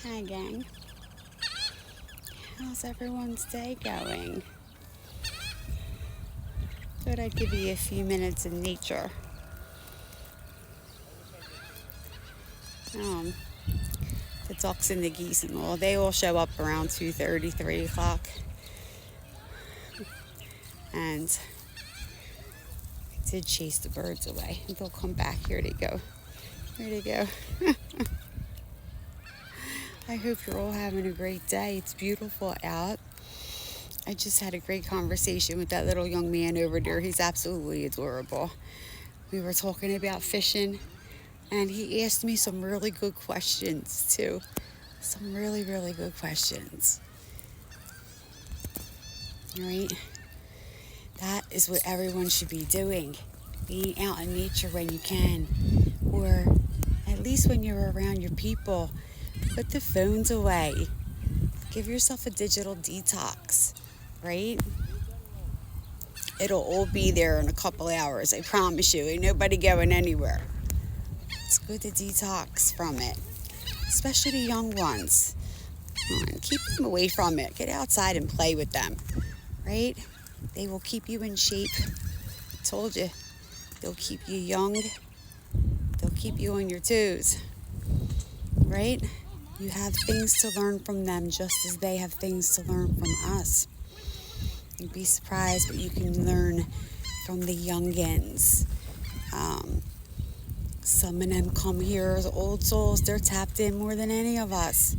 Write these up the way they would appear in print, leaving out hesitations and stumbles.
Hi gang, how's everyone's day going? Thought I'd give you a few minutes in nature. Um, the ducks and the geese and all, they all show up around 2:30, 3 o'clock. And I did chase the birds away. They'll come back. Here they go. Here they go. I hope you're all having a great day. It's beautiful out. I just had a great conversation with that little young man over there. He's absolutely adorable. We were talking about fishing, and he asked me some really good questions, too. Some really, really good questions. All right? That is what everyone should be doing. Being out in nature when you can. Or at least when you're around your people. Put the phones away. Give yourself a digital detox, right? It'll all be there in a couple hours, I promise you. Ain't nobody going anywhere. It's good to detox from it, especially the young ones. Keep them away from it. Get outside and play with them, right? They will keep you in shape. I told you, they'll keep you young. They'll keep you on your toes, right? You have things to learn from them just as they have things to learn from us. You'd be surprised what you can learn from the youngins. Some of them come here as old souls. They're tapped in more than any of us.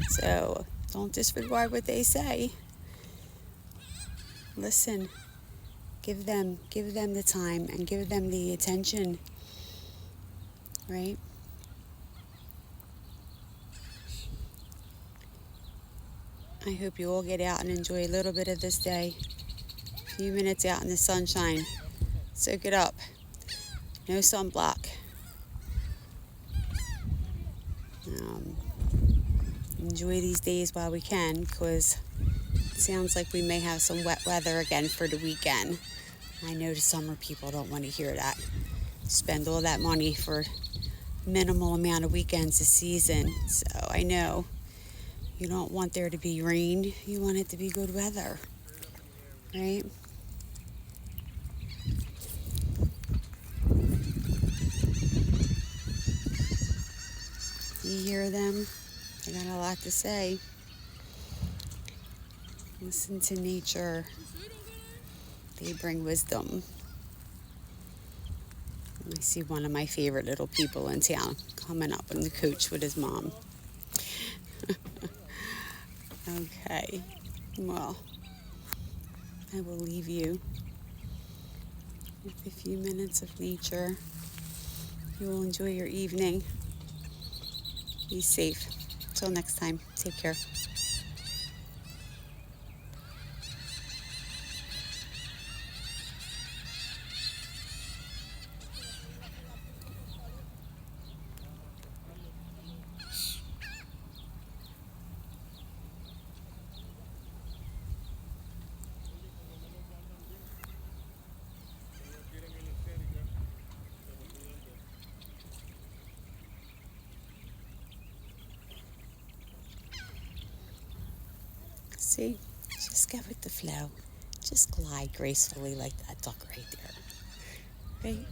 So don't disregard what they say. Listen, give them the time and give them the attention, right? I hope you all get out and enjoy a little bit of this day. A few minutes out in the sunshine. Soak it up. No sunblock. Enjoy these days while we can, because it sounds like we may have some wet weather again for the weekend. I know the summer people don't want to hear that. Spend all that money for minimal amount of weekends this season. So I know you don't want there to be rain. You want it to be good weather, right? You hear them? They got a lot to say. Listen to nature. They bring wisdom. I see one of my favorite little people in town coming up on the coach with his mom. Okay. Well, I will leave you with a few minutes of nature. You will enjoy your evening. Be safe. Till next time. Take care. See, just get with the flow. Just glide gracefully like that duck right there. Right?